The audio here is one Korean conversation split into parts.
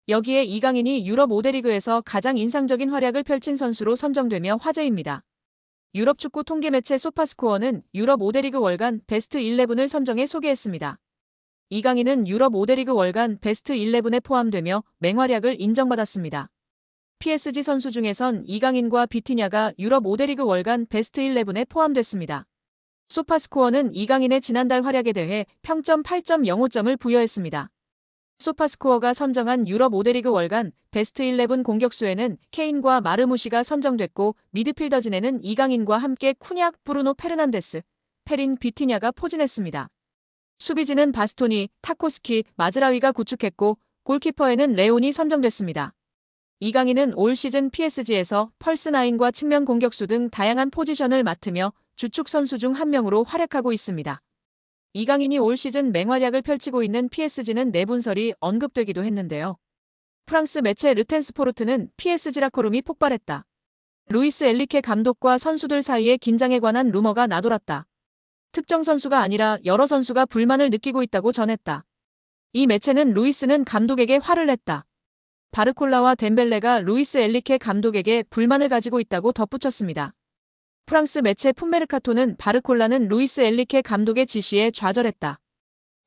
여기에 이강인이 유럽 5대 리그에서 가장 인상적인 활약을 펼친 선수로 선정되며 화제입니다. 유럽 축구 통계 매체 소파스코어는 유럽 5대 리그 월간 베스트 11을 선정해 소개했습니다. 이강인은 유럽 5대 리그 월간 베스트 11에 포함되며 맹활약을 인정받았습니다. PSG 선수 중에선 이강인과 비티냐가 유럽 5대 리그 월간 베스트 11에 포함됐습니다. 소파스코어는 이강인의 지난달 활약에 대해 평점 8.05점을 부여했습니다. 소파스코어가 선정한 유럽 5대 리그 월간 베스트 11 공격수에는 케인과 마르무시가 선정됐고 미드필더진에는 이강인과 함께 쿠냐, 브루노 페르난데스, 페린, 비티냐가 포진했습니다. 수비진은 바스토니, 타코스키, 마즈라위가 구축했고 골키퍼에는 레온이 선정됐습니다. 이강인은 올 시즌 PSG에서 펄스9과 측면 공격수 등 다양한 포지션을 맡으며 주축 선수 중 한 명으로 활약하고 있습니다. 이강인이 올 시즌 맹활약을 펼치고 있는 PSG는 내분설이 언급되기도 했는데요. 프랑스 매체 르텐스포르트는 PSG 라커룸이 폭발했다. 루이스 엘리케 감독과 선수들 사이에 긴장에 관한 루머가 나돌았다. 특정 선수가 아니라 여러 선수가 불만을 느끼고 있다고 전했다. 이 매체는 루이스는 감독에게 화를 냈다. 바르콜라와 덴벨레가 루이스 엘리케 감독에게 불만을 가지고 있다고 덧붙였습니다. 프랑스 매체 풋메르카토는 바르콜라는 루이스 엘리케 감독의 지시에 좌절했다.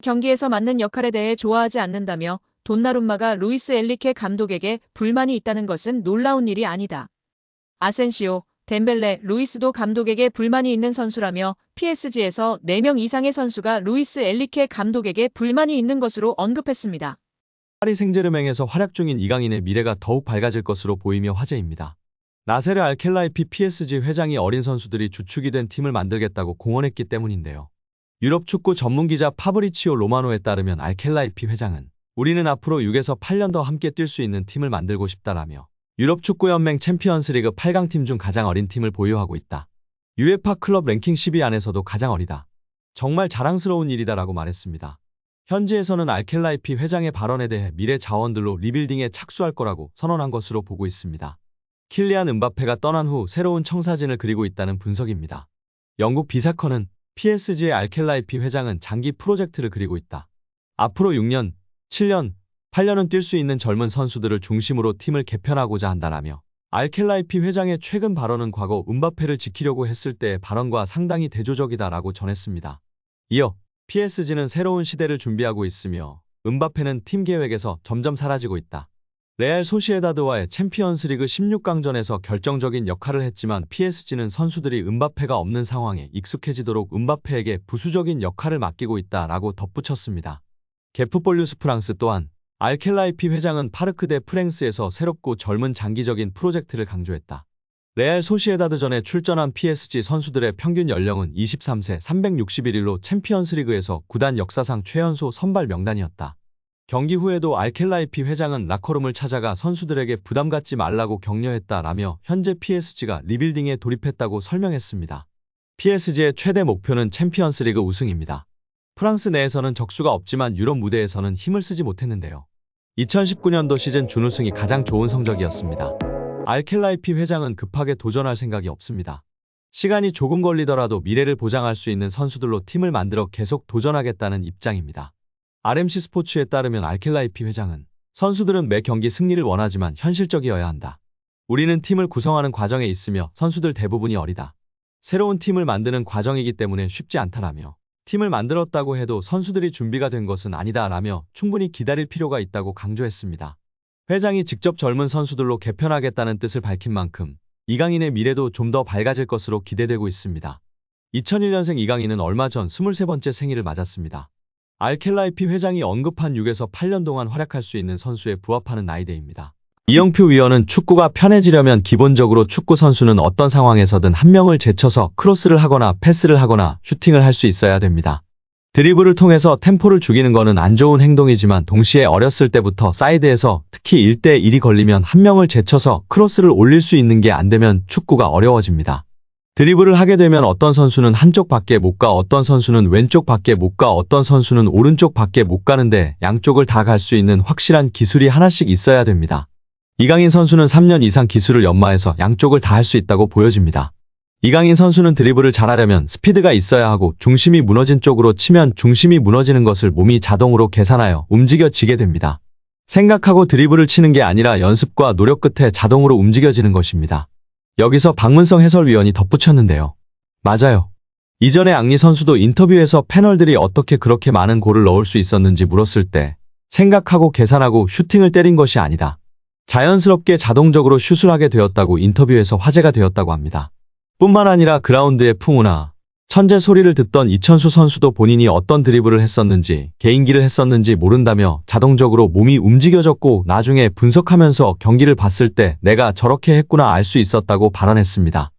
경기에서 맡는 역할에 대해 좋아하지 않는다며 돈나룸마가 루이스 엘리케 감독에게 불만이 있다는 것은 놀라운 일이 아니다. 아센시오, 덴벨레, 루이스도 감독에게 불만이 있는 선수라며 PSG에서 4명 이상의 선수가 루이스 엘리케 감독에게 불만이 있는 것으로 언급했습니다. 파리 생제르맹에서 활약 중인 이강인의 미래가 더욱 밝아질 것으로 보이며 화제입니다. 나세르 알켈라이피 PSG 회장이 어린 선수들이 주축이 된 팀을 만들겠다고 공언했기 때문인데요. 유럽 축구 전문기자 파브리치오 로마노에 따르면 알켈라이피 회장은 우리는 앞으로 6에서 8년 더 함께 뛸 수 있는 팀을 만들고 싶다라며 유럽 축구연맹 챔피언스리그 8강팀 중 가장 어린 팀을 보유하고 있다. UEFA 클럽 랭킹 10위 안에서도 가장 어리다. 정말 자랑스러운 일이다라고 말했습니다. 현지에서는 알켈라이피 회장의 발언에 대해 미래 자원들로 리빌딩에 착수할 거라고 선언한 것으로 보고 있습니다. 킬리안 음바페가 떠난 후 새로운 청사진을 그리고 있다는 분석입니다. 영국 비사컨은 PSG의 알켈라이피 회장은 장기 프로젝트를 그리고 있다. 앞으로 6년, 7년, 8년은 뛸 수 있는 젊은 선수들을 중심으로 팀을 개편하고자 한다라며 알켈라이피 회장의 최근 발언은 과거 음바페를 지키려고 했을 때의 발언과 상당히 대조적이다라고 전했습니다. 이어 PSG는 새로운 시대를 준비하고 있으며 음바페는 팀 계획에서 점점 사라지고 있다. 레알 소시에다드와의 챔피언스리그 16강전에서 결정적인 역할을 했지만 PSG는 선수들이 음바페가 없는 상황에 익숙해지도록 음바페에게 부수적인 역할을 맡기고 있다라고 덧붙였습니다. 게프폴뉴스 프랑스 또한 알켈라이피 회장은 파르크 데 프랭스에서 새롭고 젊은 장기적인 프로젝트를 강조했다. 레알 소시에다드전에 출전한 PSG 선수들의 평균 연령은 23세 361일로 챔피언스리그에서 구단 역사상 최연소 선발 명단이었다. 경기 후에도 알켈라이피 회장은 라커룸을 찾아가 선수들에게 부담 갖지 말라고 격려했다라며 현재 PSG가 리빌딩에 돌입했다고 설명했습니다. PSG의 최대 목표는 챔피언스리그 우승입니다. 프랑스 내에서는 적수가 없지만 유럽 무대에서는 힘을 쓰지 못했는데요. 2019년도 시즌 준우승이 가장 좋은 성적이었습니다. 알켈라이피 회장은 급하게 도전할 생각이 없습니다. 시간이 조금 걸리더라도 미래를 보장할 수 있는 선수들로 팀을 만들어 계속 도전하겠다는 입장입니다. RMC 스포츠에 따르면 알켈라이피 회장은 선수들은 매 경기 승리를 원하지만 현실적이어야 한다. 우리는 팀을 구성하는 과정에 있으며 선수들 대부분이 어리다. 새로운 팀을 만드는 과정이기 때문에 쉽지 않다라며 팀을 만들었다고 해도 선수들이 준비가 된 것은 아니다라며 충분히 기다릴 필요가 있다고 강조했습니다. 회장이 직접 젊은 선수들로 개편하겠다는 뜻을 밝힌 만큼 이강인의 미래도 좀 더 밝아질 것으로 기대되고 있습니다. 2001년생 이강인은 얼마 전 23번째 생일을 맞았습니다. 알켈라이피 회장이 언급한 6에서 8년 동안 활약할 수 있는 선수에 부합하는 나이대입니다. 이영표 위원은 축구가 편해지려면 기본적으로 축구 선수는 어떤 상황에서든 한 명을 제쳐서 크로스를 하거나 패스를 하거나 슈팅을 할 수 있어야 됩니다. 드리블을 통해서 템포를 죽이는 것은 안 좋은 행동이지만 동시에 어렸을 때부터 사이드에서 특히 1대1이 걸리면 한 명을 제쳐서 크로스를 올릴 수 있는 게 안 되면 축구가 어려워집니다. 드리블을 하게 되면 어떤 선수는 한쪽 밖에 못 가, 어떤 선수는 왼쪽 밖에 못 가, 어떤 선수는 오른쪽 밖에 못 가는데 양쪽을 다 갈 수 있는 확실한 기술이 하나씩 있어야 됩니다. 이강인 선수는 3년 이상 기술을 연마해서 양쪽을 다 할 수 있다고 보여집니다. 이강인 선수는 드리블을 잘하려면 스피드가 있어야 하고 중심이 무너진 쪽으로 치면 중심이 무너지는 것을 몸이 자동으로 계산하여 움직여지게 됩니다. 생각하고 드리블을 치는 게 아니라 연습과 노력 끝에 자동으로 움직여지는 것입니다. 여기서 박문성 해설위원이 덧붙였는데요. 맞아요. 이전에 앙리 선수도 인터뷰에서 패널들이 어떻게 그렇게 많은 골을 넣을 수 있었는지 물었을 때 생각하고 계산하고 슈팅을 때린 것이 아니다. 자연스럽게 자동적으로 슛을 하게 되었다고 인터뷰에서 화제가 되었다고 합니다. 뿐만 아니라 그라운드의 풍우나 천재 소리를 듣던 이천수 선수도 본인이 어떤 드리블을 했었는지 개인기를 했었는지 모른다며 자동적으로 몸이 움직여졌고 나중에 분석하면서 경기를 봤을 때 내가 저렇게 했구나 알 수 있었다고 발언했습니다.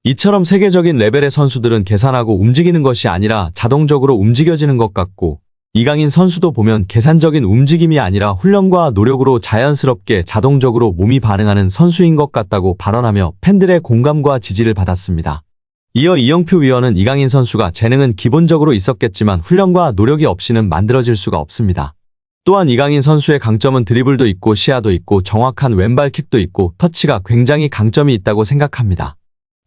이처럼 세계적인 레벨의 선수들은 계산하고 움직이는 것이 아니라 자동적으로 움직여지는 것 같고 이강인 선수도 보면 계산적인 움직임이 아니라 훈련과 노력으로 자연스럽게 자동적으로 몸이 반응하는 선수인 것 같다고 발언하며 팬들의 공감과 지지를 받았습니다. 이어 이영표 위원은 이강인 선수가 재능은 기본적으로 있었겠지만 훈련과 노력이 없이는 만들어질 수가 없습니다. 또한 이강인 선수의 강점은 드리블도 있고 시야도 있고 정확한 왼발킥도 있고 터치가 굉장히 강점이 있다고 생각합니다.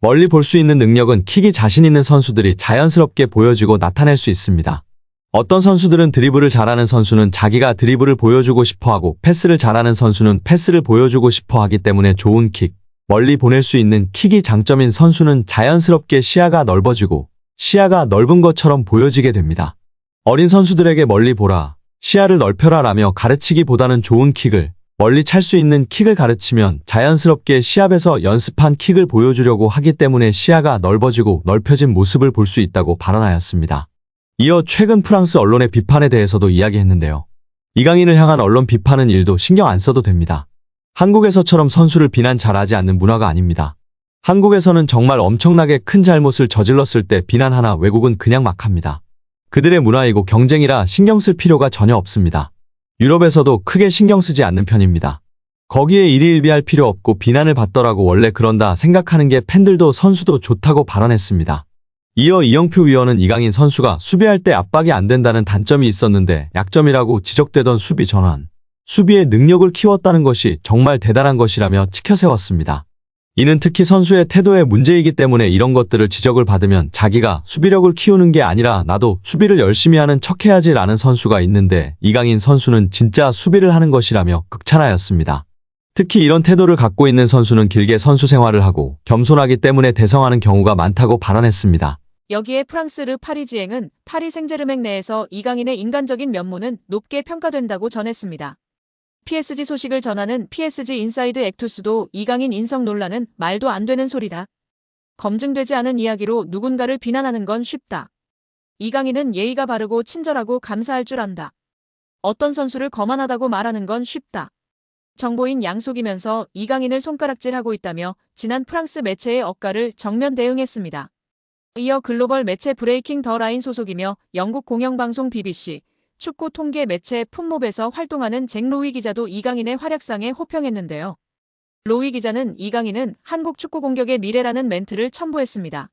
멀리 볼 수 있는 능력은 킥이 자신 있는 선수들이 자연스럽게 보여주고 나타낼 수 있습니다. 어떤 선수들은 드리블을 잘하는 선수는 자기가 드리블을 보여주고 싶어하고 패스를 잘하는 선수는 패스를 보여주고 싶어하기 때문에 좋은 킥, 멀리 보낼 수 있는 킥이 장점인 선수는 자연스럽게 시야가 넓어지고 시야가 넓은 것처럼 보여지게 됩니다. 어린 선수들에게 멀리 보라, 시야를 넓혀라 라며 가르치기보다는 좋은 킥을 멀리 찰 수 있는 킥을 가르치면 자연스럽게 시합에서 연습한 킥을 보여주려고 하기 때문에 시야가 넓어지고 넓혀진 모습을 볼 수 있다고 발언하였습니다. 이어 최근 프랑스 언론의 비판에 대해서도 이야기했는데요. 이강인을 향한 언론 비판은 일도 신경 안 써도 됩니다. 한국에서처럼 선수를 비난 잘하지 않는 문화가 아닙니다. 한국에서는 정말 엄청나게 큰 잘못을 저질렀을 때 비난하나 외국은 그냥 막 합니다. 그들의 문화이고 경쟁이라 신경 쓸 필요가 전혀 없습니다. 유럽에서도 크게 신경 쓰지 않는 편입니다. 거기에 일희일비할 필요 없고 비난을 받더라고 원래 그런다 생각하는 게 팬들도 선수도 좋다고 발언했습니다. 이어 이영표 위원은 이강인 선수가 수비할 때 압박이 안 된다는 단점이 있었는데 약점이라고 지적되던 수비 전환, 수비의 능력을 키웠다는 것이 정말 대단한 것이라며 치켜세웠습니다. 이는 특히 선수의 태도의 문제이기 때문에 이런 것들을 지적을 받으면 자기가 수비력을 키우는 게 아니라 나도 수비를 열심히 하는 척 해야지 라는 선수가 있는데 이강인 선수는 진짜 수비를 하는 것이라며 극찬하였습니다. 특히 이런 태도를 갖고 있는 선수는 길게 선수 생활을 하고 겸손하기 때문에 대성하는 경우가 많다고 발언했습니다. 여기에 프랑스 르 파리지앵은 파리 생제르맹 내에서 이강인의 인간적인 면모는 높게 평가된다고 전했습니다. PSG 소식을 전하는 PSG 인사이드 액투스도 이강인 인성 논란은 말도 안 되는 소리다. 검증되지 않은 이야기로 누군가를 비난하는 건 쉽다. 이강인은 예의가 바르고 친절하고 감사할 줄 안다. 어떤 선수를 거만하다고 말하는 건 쉽다. 정보인 양속이면서 이강인을 손가락질하고 있다며 지난 프랑스 매체의 억가를 정면 대응했습니다. 이어 글로벌 매체 브레이킹 더 라인 소속이며 영국 공영방송 BBC, 축구 통계 매체 풋몹에서 활동하는 잭 로위 기자도 이강인의 활약상에 호평했는데요. 로위 기자는 이강인은 한국 축구 공격의 미래라는 멘트를 첨부했습니다.